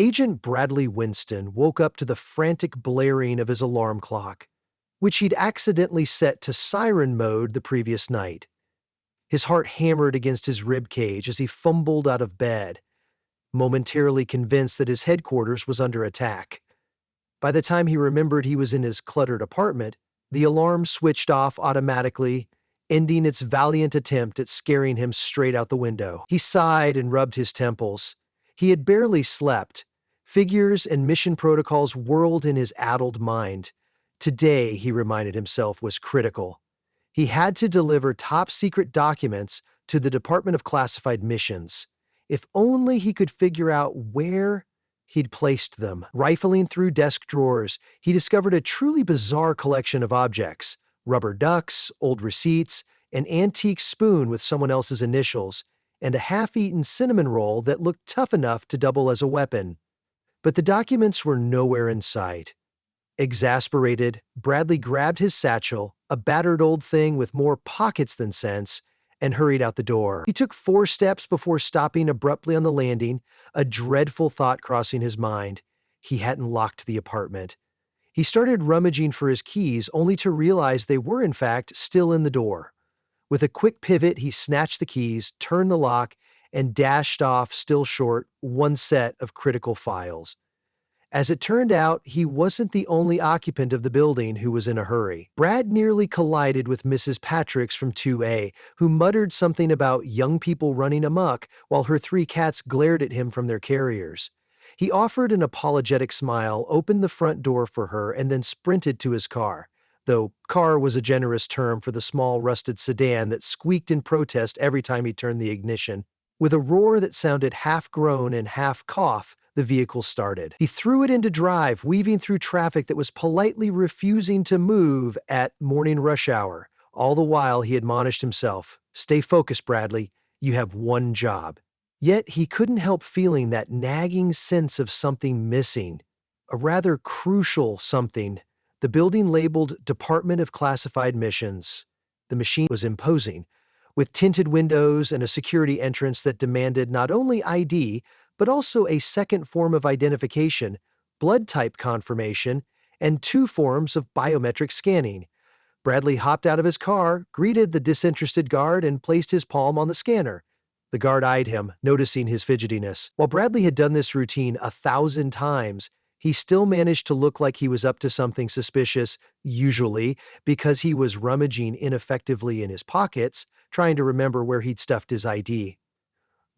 Agent Bradley Winston woke up to the frantic blaring of his alarm clock, which he'd accidentally set to siren mode the previous night. His heart hammered against his rib cage as he fumbled out of bed, momentarily convinced that his headquarters was under attack. By the time he remembered he was in his cluttered apartment, the alarm switched off automatically, ending its valiant attempt at scaring him straight out the window. He sighed and rubbed his temples. He had barely slept. Figures and mission protocols whirled in his addled mind. Today, he reminded himself, was critical. He had to deliver top-secret documents to the Department of Classified Missions. If only he could figure out where he'd placed them. Rifling through desk drawers, he discovered a truly bizarre collection of objects: rubber ducks, old receipts, an antique spoon with someone else's initials, and a half-eaten cinnamon roll that looked tough enough to double as a weapon. But the documents were nowhere in sight. Exasperated, Bradley grabbed his satchel, a battered old thing with more pockets than sense, and hurried out the door. He took 4 steps before stopping abruptly on the landing, a dreadful thought crossing his mind. He hadn't locked the apartment. He started rummaging for his keys, only to realize they were, in fact, still in the door. With a quick pivot, he snatched the keys, turned the lock, and dashed off, still short, 1 set of critical files. As it turned out, he wasn't the only occupant of the building who was in a hurry. Brad nearly collided with Mrs. Patricks from 2A, who muttered something about young people running amok while her 3 cats glared at him from their carriers. He offered an apologetic smile, opened the front door for her, and then sprinted to his car. Though car was a generous term for the small rusted sedan that squeaked in protest every time he turned the ignition. With a roar that sounded half groan and half cough, the vehicle started. He threw it into drive, weaving through traffic that was politely refusing to move at morning rush hour. All the while, he admonished himself, "Stay focused, Bradley. You have one job." Yet he couldn't help feeling that nagging sense of something missing. A rather crucial something. The building labeled Department of Classified Missions. The machine was imposing, with tinted windows and a security entrance that demanded not only ID, but also a second form of identification, blood type confirmation, and 2 forms of biometric scanning. Bradley hopped out of his car, greeted the disinterested guard, and placed his palm on the scanner. The guard eyed him, noticing his fidgetiness. While Bradley had done this routine 1,000 times, he still managed to look like he was up to something suspicious, usually because he was rummaging ineffectively in his pockets, trying to remember where he'd stuffed his ID.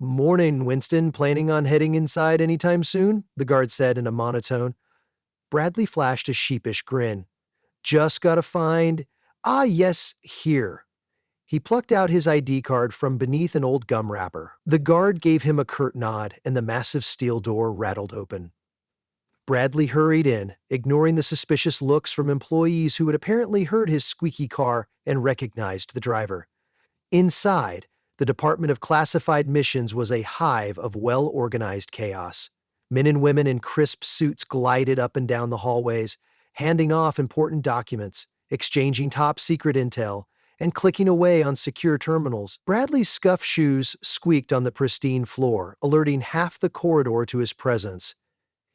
"Morning, Winston. Planning on heading inside anytime soon?" the guard said in a monotone. Bradley flashed a sheepish grin. "Just gotta find— Ah, yes, here." He plucked out his ID card from beneath an old gum wrapper. The guard gave him a curt nod, and the massive steel door rattled open. Bradley hurried in, ignoring the suspicious looks from employees who had apparently heard his squeaky car and recognized the driver. Inside, the Department of Classified Missions was a hive of well-organized chaos. Men and women in crisp suits glided up and down the hallways, handing off important documents, exchanging top-secret intel, and clicking away on secure terminals. Bradley's scuffed shoes squeaked on the pristine floor, alerting half the corridor to his presence.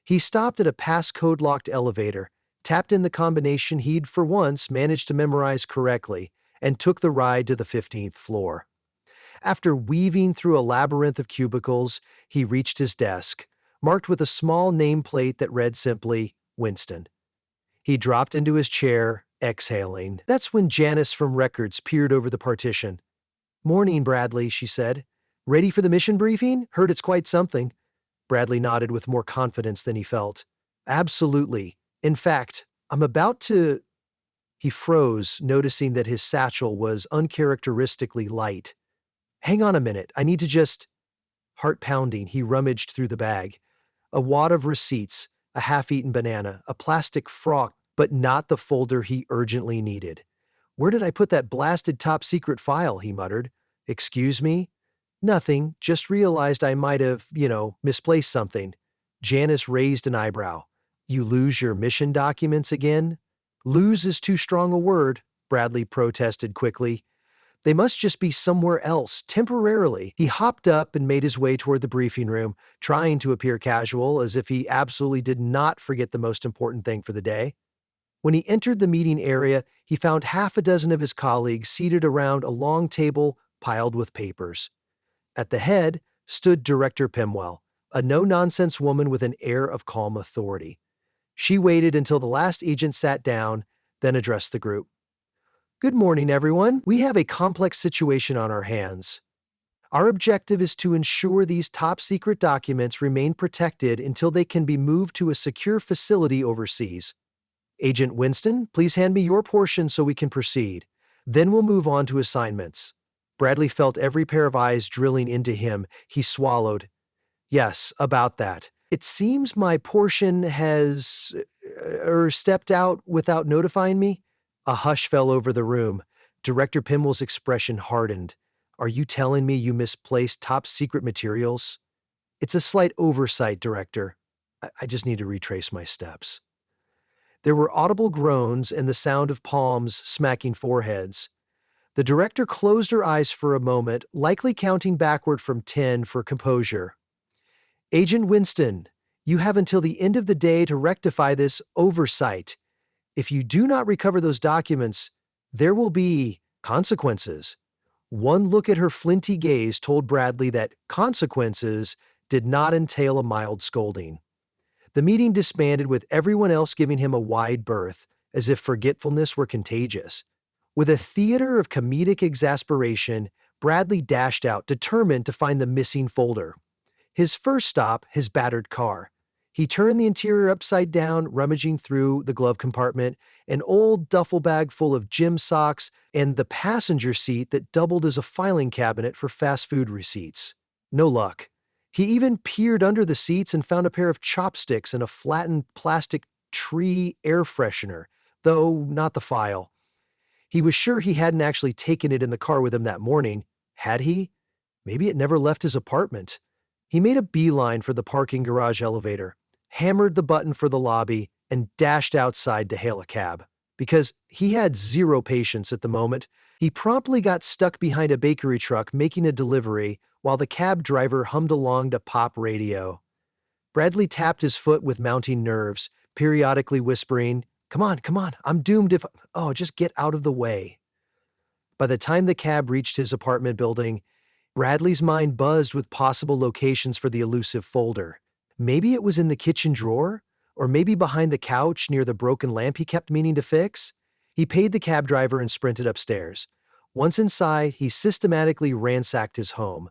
He stopped at a passcode-locked elevator, tapped in the combination he'd for once managed to memorize correctly, and took the ride to the 15th floor. After weaving through a labyrinth of cubicles, he reached his desk, marked with a small nameplate that read simply, "Winston." He dropped into his chair, exhaling. That's when Janice from Records peered over the partition. "Morning, Bradley," she said. "Ready for the mission briefing? Heard it's quite something." Bradley nodded with more confidence than he felt. "Absolutely. In fact, I'm about to—" He froze, noticing that his satchel was uncharacteristically light. "Hang on a minute, I need to just—" Heart pounding, he rummaged through the bag. A wad of receipts, a half-eaten banana, a plastic frock, but not the folder he urgently needed. "Where did I put that blasted top-secret file?" he muttered. "Excuse me?" "Nothing, just realized I might have, misplaced something." Janice raised an eyebrow. "You lose your mission documents again?" "Lose is too strong a word," Bradley protested quickly. They must just be somewhere else, temporarily. He hopped up and made his way toward the briefing room, trying to appear casual, as if he absolutely did not forget the most important thing for the day. When he entered the meeting area, he found half a dozen of his colleagues seated around a long table piled with papers. At the head stood Director Pimwell, a no-nonsense woman with an air of calm authority. She waited until the last agent sat down, then addressed the group. "Good morning, everyone. We have a complex situation on our hands. Our objective is to ensure these top-secret documents remain protected until they can be moved to a secure facility overseas. Agent Winston, please hand me your portion so we can proceed. Then we'll move on to assignments." Bradley felt every pair of eyes drilling into him. He swallowed. "Yes, about that. It seems my portion has stepped out without notifying me." A hush fell over the room. Director Pimwell's expression hardened. "Are you telling me you misplaced top-secret materials?" "It's a slight oversight, Director. I just need to retrace my steps." There were audible groans and the sound of palms smacking foreheads. The director closed her eyes for a moment, likely counting backward from 10 for composure. "Agent Winston, you have until the end of the day to rectify this oversight. If you do not recover those documents, there will be consequences." One look at her flinty gaze told Bradley that consequences did not entail a mild scolding. The meeting disbanded with everyone else giving him a wide berth, as if forgetfulness were contagious. With a theater of comedic exasperation, Bradley dashed out, determined to find the missing folder. His first stop, his battered car. He turned the interior upside down, rummaging through the glove compartment, an old duffel bag full of gym socks, and the passenger seat that doubled as a filing cabinet for fast food receipts. No luck. He even peered under the seats and found a pair of chopsticks and a flattened plastic tree air freshener, though not the file. He was sure he hadn't actually taken it in the car with him that morning. Had he? Maybe it never left his apartment. He made a beeline for the parking garage elevator, hammered the button for the lobby, and dashed outside to hail a cab. Because he had zero patience at the moment, he promptly got stuck behind a bakery truck making a delivery while the cab driver hummed along to pop radio. Bradley tapped his foot with mounting nerves, periodically whispering, come on, I'm doomed if— oh, just get out of the way." By the time the cab reached his apartment building, Bradley's mind buzzed with possible locations for the elusive folder. Maybe it was in the kitchen drawer? Or maybe behind the couch near the broken lamp he kept meaning to fix? He paid the cab driver and sprinted upstairs. Once inside, he systematically ransacked his home.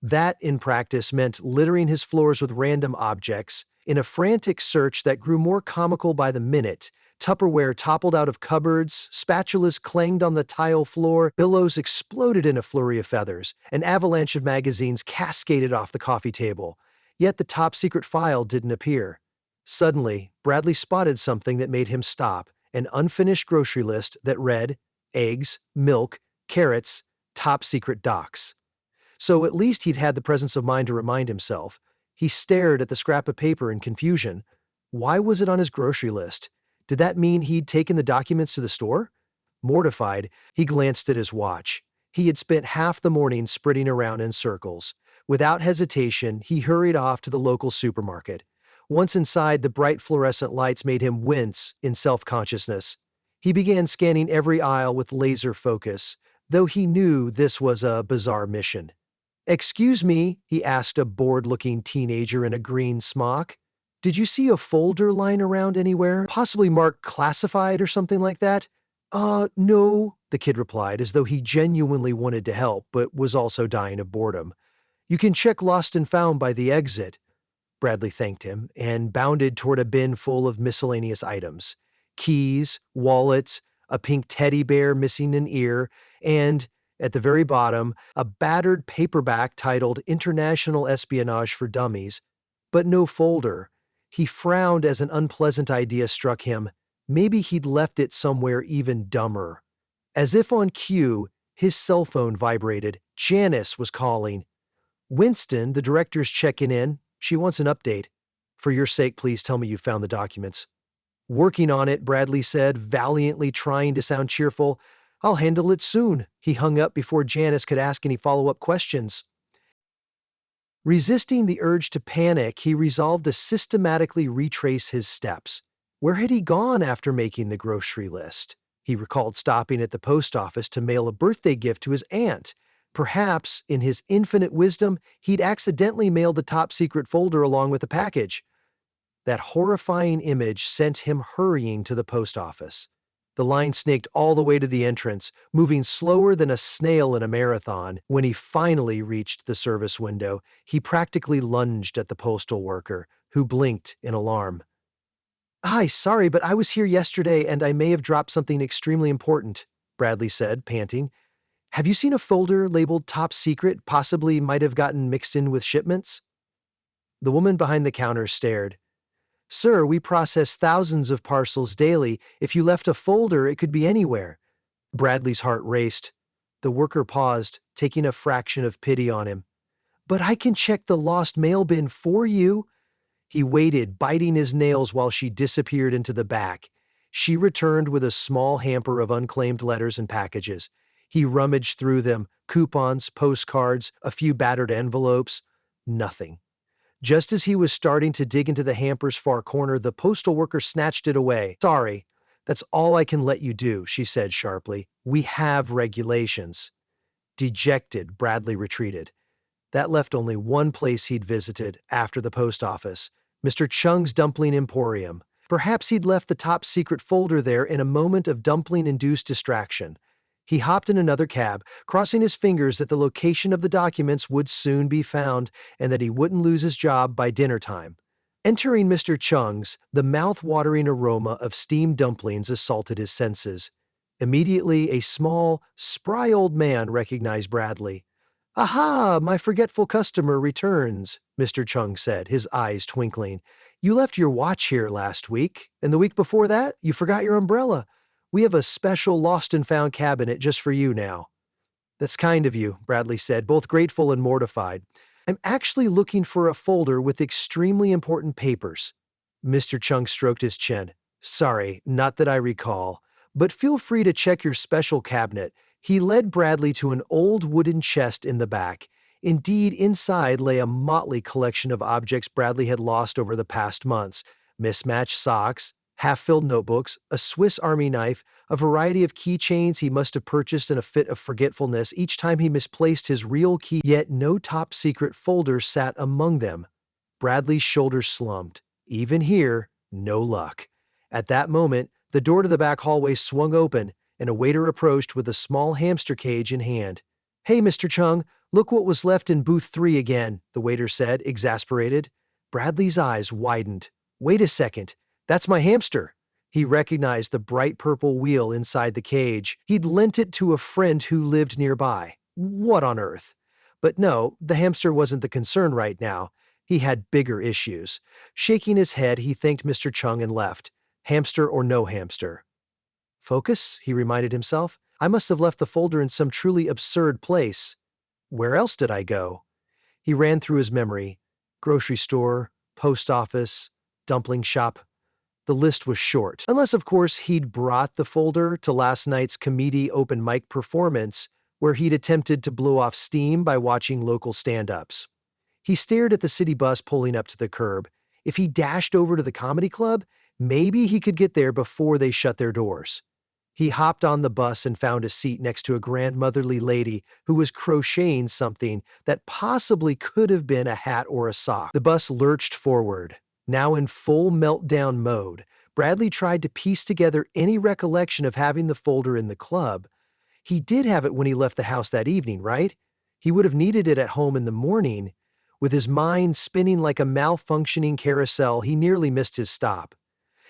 That, in practice, meant littering his floors with random objects. In a frantic search that grew more comical by the minute, Tupperware toppled out of cupboards, spatulas clanged on the tile floor, pillows exploded in a flurry of feathers, an avalanche of magazines cascaded off the coffee table. Yet the top-secret file didn't appear. Suddenly, Bradley spotted something that made him stop, an unfinished grocery list that read, eggs, milk, carrots, top-secret docs. So at least he'd had the presence of mind to remind himself. He stared at the scrap of paper in confusion. Why was it on his grocery list? Did that mean he'd taken the documents to the store? Mortified, he glanced at his watch. He had spent half the morning sprinting around in circles. Without hesitation, he hurried off to the local supermarket. Once inside, the bright fluorescent lights made him wince in self-consciousness. He began scanning every aisle with laser focus, though he knew this was a bizarre mission. "Excuse me," he asked a bored-looking teenager in a green smock. "Did you see a folder lying around anywhere? Possibly marked classified or something like that?" No," the kid replied, as though he genuinely wanted to help, but was also dying of boredom. "You can check lost and found by the exit." Bradley thanked him and bounded toward a bin full of miscellaneous items. Keys, wallets, a pink teddy bear missing an ear, and, at the very bottom, a battered paperback titled International Espionage for Dummies. But no folder. He frowned as an unpleasant idea struck him. Maybe he'd left it somewhere even dumber. As if on cue, his cell phone vibrated. Janice was calling. "Winston, the director's checking in. She wants an update. For your sake, please tell me you found the documents." "Working on it," Bradley said, valiantly trying to sound cheerful. I'll handle it soon. He hung up before Janice could ask any follow-up questions. Resisting the urge to panic, he resolved to systematically retrace his steps. Where had he gone after making the grocery list? He recalled stopping at the post office to mail a birthday gift to his aunt. Perhaps, in his infinite wisdom, he'd accidentally mailed the top-secret folder along with the package. That horrifying image sent him hurrying to the post office. The line snaked all the way to the entrance, moving slower than a snail in a marathon. When he finally reached the service window, he practically lunged at the postal worker, who blinked in alarm. "Hi, sorry, but I was here yesterday and I may have dropped something extremely important," Bradley said, panting. "Have you seen a folder labeled Top Secret, possibly might have gotten mixed in with shipments?" The woman behind the counter stared. "Sir, we process thousands of parcels daily. If you left a folder, it could be anywhere." Bradley's heart raced. The worker paused, taking a fraction of pity on him. "But I can check the lost mail bin for you." He waited, biting his nails while she disappeared into the back. She returned with a small hamper of unclaimed letters and packages. He rummaged through them, coupons, postcards, a few battered envelopes. Nothing. Just as he was starting to dig into the hamper's far corner, the postal worker snatched it away. "Sorry, that's all I can let you do," she said sharply. "We have regulations." Dejected, Bradley retreated. That left only one place he'd visited after the post office, Mr. Chung's Dumpling Emporium. Perhaps he'd left the top-secret folder there in a moment of dumpling-induced distraction. He hopped in another cab, crossing his fingers that the location of the documents would soon be found and that he wouldn't lose his job by dinner time. Entering Mr. Chung's, the mouth-watering aroma of steamed dumplings assaulted his senses. Immediately, a small, spry old man recognized Bradley. "Aha, my forgetful customer returns," Mr. Chung said, his eyes twinkling. "You left your watch here last week, and the week before that, you forgot your umbrella. We have a special lost and found cabinet just for you now." "That's kind of you," Bradley said, both grateful and mortified. "I'm actually looking for a folder with extremely important papers." Mr. Chung stroked his chin. "Sorry, not that I recall. But feel free to check your special cabinet." He led Bradley to an old wooden chest in the back. Indeed, inside lay a motley collection of objects Bradley had lost over the past months. Mismatched socks, half-filled notebooks, a Swiss Army knife, a variety of keychains he must have purchased in a fit of forgetfulness each time he misplaced his real key, yet no top-secret folder sat among them. Bradley's shoulders slumped. Even here, no luck. At that moment, the door to the back hallway swung open, and a waiter approached with a small hamster cage in hand. "Hey, Mr. Chung, look what was left in booth 3 again," the waiter said, exasperated. Bradley's eyes widened. "Wait a second, that's my hamster." He recognized the bright purple wheel inside the cage. He'd lent it to a friend who lived nearby. What on earth? But no, the hamster wasn't the concern right now. He had bigger issues. Shaking his head, he thanked Mr. Chung and left. Hamster or no hamster. "Focus," he reminded himself. "I must have left the folder in some truly absurd place. Where else did I go?" He ran through his memory. Grocery store, post office, dumpling shop. The list was short. Unless, of course, he'd brought the folder to last night's comedy open mic performance, where he'd attempted to blow off steam by watching local stand-ups. He stared at the city bus pulling up to the curb. If he dashed over to the comedy club, maybe he could get there before they shut their doors. He hopped on the bus and found a seat next to a grandmotherly lady who was crocheting something that possibly could have been a hat or a sock. The bus lurched forward. Now in full meltdown mode, Bradley tried to piece together any recollection of having the folder in the club. He did have it when he left the house that evening, right? He would have needed it at home in the morning. With his mind spinning like a malfunctioning carousel, he nearly missed his stop.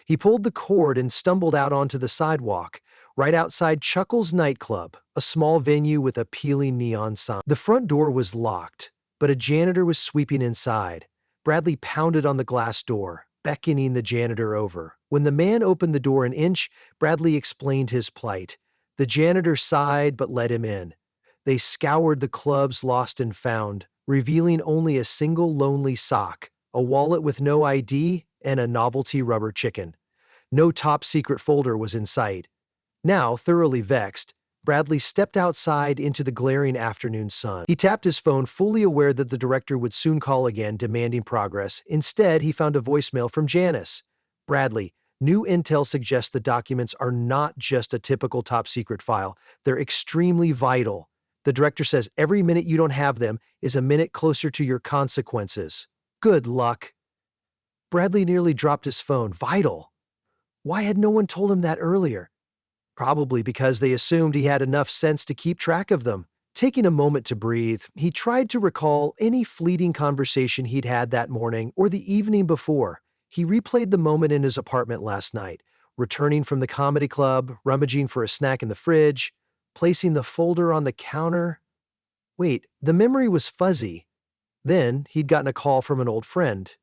He pulled the cord and stumbled out onto the sidewalk, right outside Chuckle's nightclub, a small venue with a peeling neon sign. The front door was locked, but a janitor was sweeping inside. Bradley pounded on the glass door, beckoning the janitor over. When the man opened the door an inch, Bradley explained his plight. The janitor sighed but let him in. They scoured the club's lost and found, revealing only a single lonely sock, a wallet with no ID, and a novelty rubber chicken. No top-secret folder was in sight. Now, thoroughly vexed, Bradley stepped outside into the glaring afternoon sun. He tapped his phone, fully aware that the director would soon call again, demanding progress. Instead, he found a voicemail from Janice. Bradley, new intel suggests the documents are not just a typical top-secret file. They're extremely vital. The director says every minute you don't have them is a minute closer to your consequences. Good luck. Bradley nearly dropped his phone. Vital. Why had no one told him that earlier? Probably because they assumed he had enough sense to keep track of them. Taking a moment to breathe, he tried to recall any fleeting conversation he'd had that morning or the evening before. He replayed the moment in his apartment last night, returning from the comedy club, rummaging for a snack in the fridge, placing the folder on the counter. Wait, the memory was fuzzy. Then he'd gotten a call from an old friend.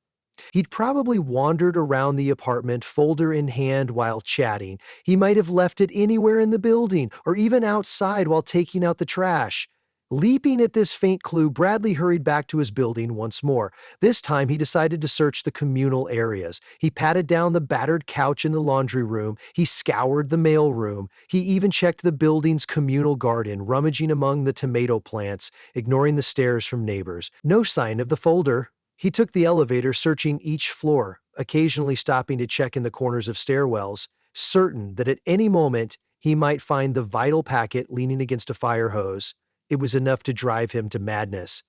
He'd probably wandered around the apartment, folder in hand, while chatting. He might have left it anywhere in the building, or even outside while taking out the trash. Leaping at this faint clue, Bradley hurried back to his building once more. This time he decided to search the communal areas. He patted down the battered couch in the laundry room. He scoured the mail room. He even checked the building's communal garden, rummaging among the tomato plants, ignoring the stares from neighbors. No sign of the folder. He took the elevator, searching each floor, occasionally stopping to check in the corners of stairwells, certain that at any moment he might find the vital packet leaning against a fire hose. It was enough to drive him to madness.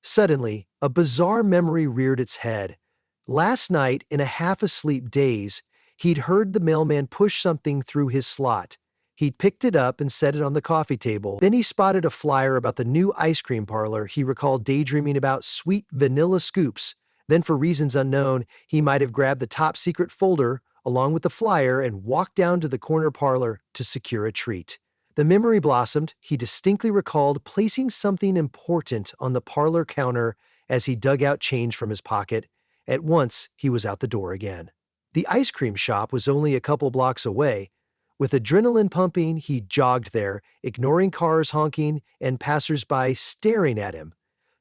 Suddenly, a bizarre memory reared its head. Last night, in a half-asleep daze, he'd heard the mailman push something through his slot. He'd picked it up and set it on the coffee table. Then he spotted a flyer about the new ice cream parlor he recalled daydreaming about, sweet vanilla scoops. Then, for reasons unknown, he might have grabbed the top-secret folder along with the flyer and walked down to the corner parlor to secure a treat. The memory blossomed. He distinctly recalled placing something important on the parlor counter as he dug out change from his pocket. At once, he was out the door again. The ice cream shop was only a couple blocks away. With adrenaline pumping, he jogged there, ignoring cars honking and passersby staring at him.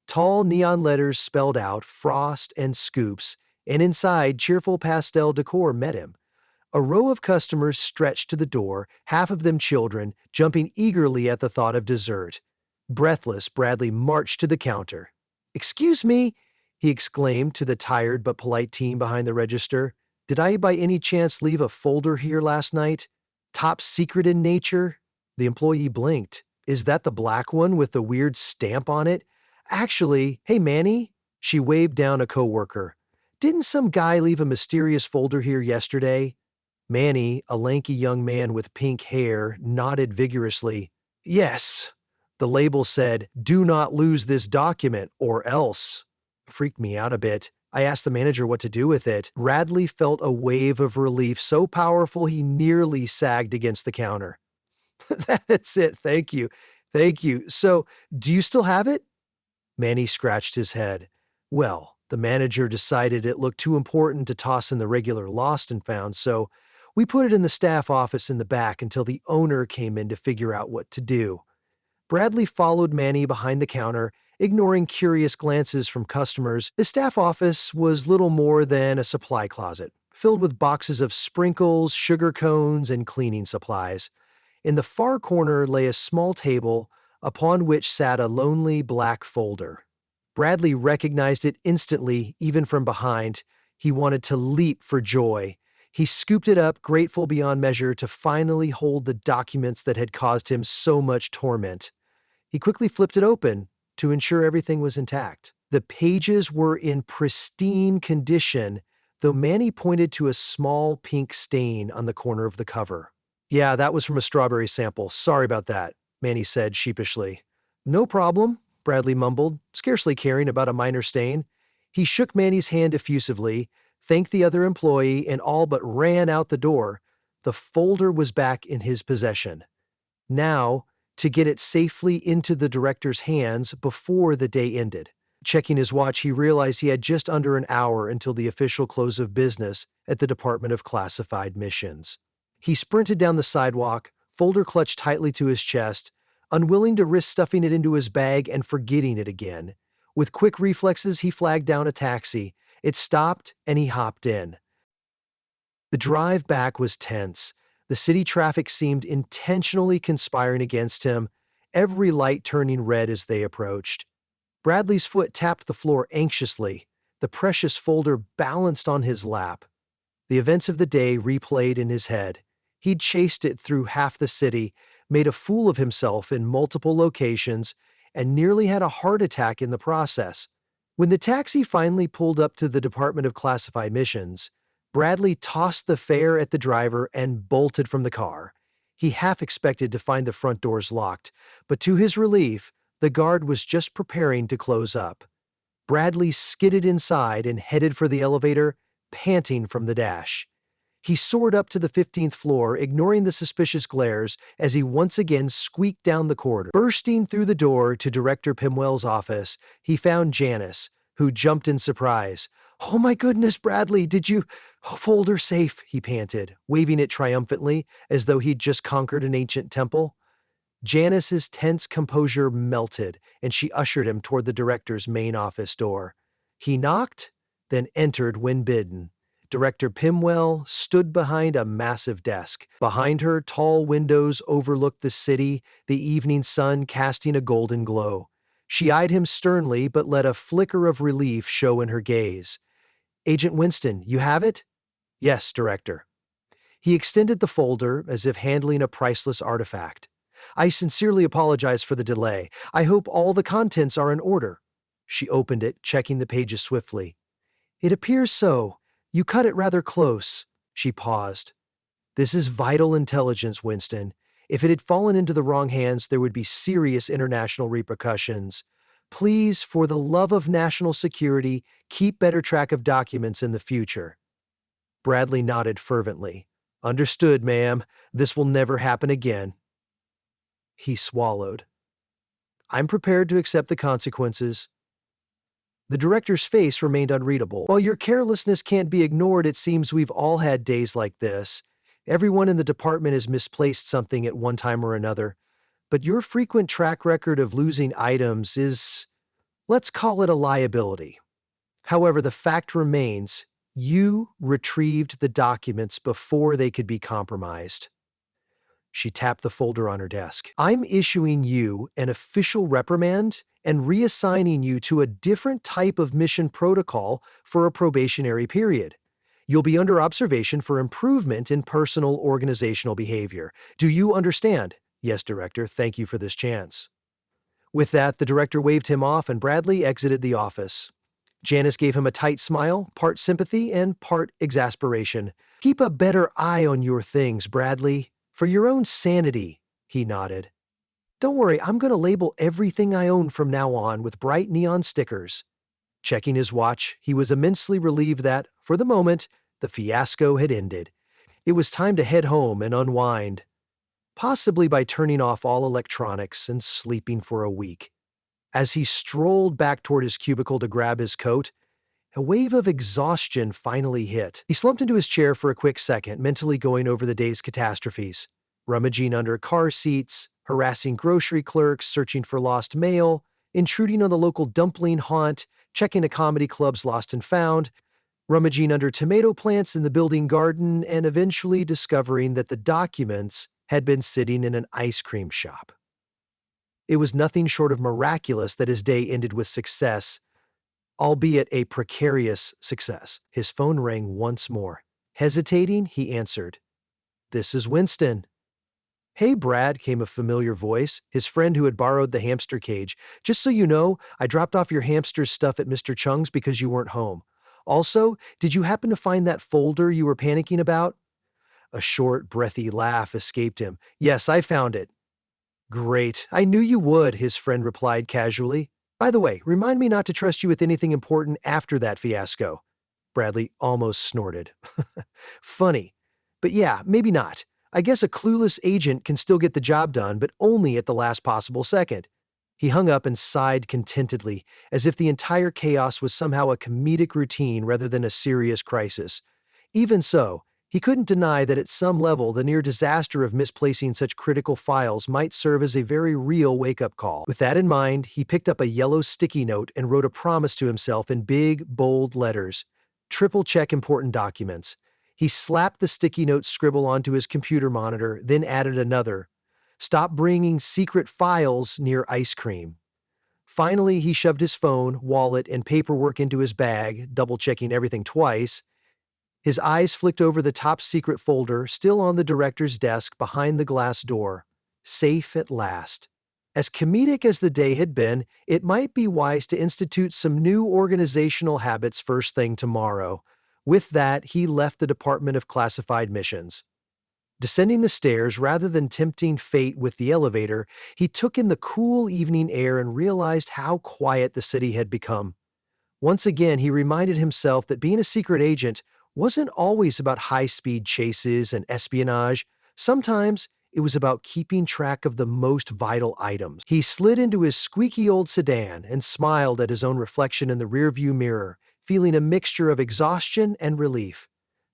Tall neon letters spelled out Frost and Scoops, and inside, cheerful pastel decor met him. A row of customers stretched to the door, half of them children, jumping eagerly at the thought of dessert. Breathless, Bradley marched to the counter. "Excuse me," he exclaimed to the tired but polite team behind the register. "Did I by any chance leave a folder here last night? Top secret in nature?" The employee blinked. "Is that the black one with the weird stamp on it?" "Actually, hey Manny," she waved down a coworker. "Didn't some guy leave a mysterious folder here yesterday?" Manny, a lanky young man with pink hair, nodded vigorously. "Yes." The label said, "Do not lose this document, or else." Freaked me out a bit. I asked the manager what to do with it. Bradley felt a wave of relief so powerful he nearly sagged against the counter. "That's it, thank you. Thank you. So, do you still have it?" Manny scratched his head. "Well, the manager decided it looked too important to toss in the regular lost and found, so we put it in the staff office in the back until the owner came in to figure out what to do." Bradley followed Manny behind the counter, ignoring curious glances from customers. The staff office was little more than a supply closet, filled with boxes of sprinkles, sugar cones, and cleaning supplies. In the far corner lay a small table upon which sat a lonely black folder. Bradley recognized it instantly, even from behind. He wanted to leap for joy. He scooped it up, grateful beyond measure to finally hold the documents that had caused him so much torment. He quickly flipped it open to ensure everything was intact. The pages were in pristine condition, though Manny pointed to a small pink stain on the corner of the cover. "Yeah, that was from a strawberry sample. Sorry about that," Manny said sheepishly. "No problem," Bradley mumbled, scarcely caring about a minor stain. He shook Manny's hand effusively, thanked the other employee, and all but ran out the door. The folder was back in his possession. Now, to get it safely into the director's hands before the day ended. Checking his watch, he realized he had just under an hour until the official close of business at the Department of Classified Missions. He sprinted down the sidewalk, folder clutched tightly to his chest, unwilling to risk stuffing it into his bag and forgetting it again. With quick reflexes, he flagged down a taxi. It stopped, and he hopped in. The drive back was tense. The city traffic seemed intentionally conspiring against him, every light turning red as they approached. Bradley's foot tapped the floor anxiously, the precious folder balanced on his lap. The events of the day replayed in his head. He'd chased it through half the city, made a fool of himself in multiple locations, and nearly had a heart attack in the process. When the taxi finally pulled up to the Department of Classified Missions, Bradley tossed the fare at the driver and bolted from the car. He half expected to find the front doors locked, but to his relief, the guard was just preparing to close up. Bradley skidded inside and headed for the elevator, panting from the dash. He soared up to the 15th floor, ignoring the suspicious glares as he once again squeaked down the corridor. Bursting through the door to Director Pimwell's office, he found Janice, who jumped in surprise. "Oh my goodness, Bradley, did you— folder safe," he panted, waving it triumphantly as though he'd just conquered an ancient temple. Janice's tense composure melted, and she ushered him toward the director's main office door. He knocked, then entered when bidden. Director Pimwell stood behind a massive desk. Behind her, tall windows overlooked the city, the evening sun casting a golden glow. She eyed him sternly, but let a flicker of relief show in her gaze. "Agent Winston, you have it?" "Yes, Director." He extended the folder as if handling a priceless artifact. "I sincerely apologize for the delay. I hope all the contents are in order." She opened it, checking the pages swiftly. "It appears so. You cut it rather close." She paused. "This is vital intelligence, Winston. If it had fallen into the wrong hands, there would be serious international repercussions. Please, for the love of national security, keep better track of documents in the future." Bradley nodded fervently. "Understood, ma'am. This will never happen again." He swallowed. "I'm prepared to accept the consequences." The director's face remained unreadable. "While your carelessness can't be ignored, it seems we've all had days like this. Everyone in the department has misplaced something at one time or another. But your frequent track record of losing items is— let's call it a liability. However, the fact remains, you retrieved the documents before they could be compromised." She tapped the folder on her desk. "I'm issuing you an official reprimand and reassigning you to a different type of mission protocol for a probationary period. You'll be under observation for improvement in personal organizational behavior. Do you understand?" "Yes, Director. Thank you for this chance." With that, the director waved him off and Bradley exited the office. Janice gave him a tight smile, part sympathy and part exasperation. "Keep a better eye on your things, Bradley. For your own sanity," he nodded. "Don't worry, I'm going to label everything I own from now on with bright neon stickers." Checking his watch, he was immensely relieved that, for the moment, the fiasco had ended. It was time to head home and unwind, possibly by turning off all electronics and sleeping for a week. As he strolled back toward his cubicle to grab his coat, a wave of exhaustion finally hit. He slumped into his chair for a quick second, mentally going over the day's catastrophes. Rummaging under car seats, harassing grocery clerks, searching for lost mail, intruding on the local dumpling haunt, checking a comedy club's lost and found, rummaging under tomato plants in the building garden, and eventually discovering that the documents had been sitting in an ice cream shop. It was nothing short of miraculous that his day ended with success, albeit a precarious success. His phone rang once more. Hesitating, he answered. "This is Winston." "Hey, Brad," came a familiar voice, his friend who had borrowed the hamster cage. "Just so you know, I dropped off your hamster's stuff at Mr. Chung's because you weren't home. Also, did you happen to find that folder you were panicking about?" A short, breathy laugh escaped him. "Yes, I found it." "Great. I knew you would," his friend replied casually. "By the way, remind me not to trust you with anything important after that fiasco." Bradley almost snorted. "Funny. But yeah, maybe not. I guess a clueless agent can still get the job done, but only at the last possible second." He hung up and sighed contentedly, as if the entire chaos was somehow a comedic routine rather than a serious crisis. Even so, he couldn't deny that at some level the near disaster of misplacing such critical files might serve as a very real wake-up call. With that in mind, he picked up a yellow sticky note and wrote a promise to himself in big, bold letters. Triple check important documents. He slapped the sticky note scribble onto his computer monitor, then added another. Stop bringing secret files near ice cream. Finally, he shoved his phone, wallet, and paperwork into his bag, double-checking everything twice. His eyes flicked over the top secret folder, still on the director's desk behind the glass door. Safe at last. As comedic as the day had been, it might be wise to institute some new organizational habits first thing tomorrow. With that, he left the Department of Classified Missions. Descending the stairs rather than tempting fate with the elevator, he took in the cool evening air and realized how quiet the city had become. Once again, he reminded himself that being a secret agent wasn't always about high-speed chases and espionage. Sometimes it was about keeping track of the most vital items. He slid into his squeaky old sedan and smiled at his own reflection in the rearview mirror, feeling a mixture of exhaustion and relief.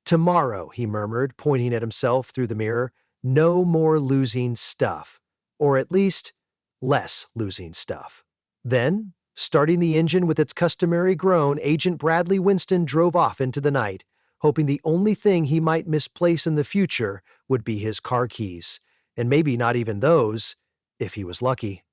Tomorrow, he murmured, pointing at himself through the mirror, no more losing stuff. Or at least, less losing stuff. Then, starting the engine with its customary groan, Agent Bradley Winston drove off into the night, hoping the only thing he might misplace in the future would be his car keys. And maybe not even those, if he was lucky.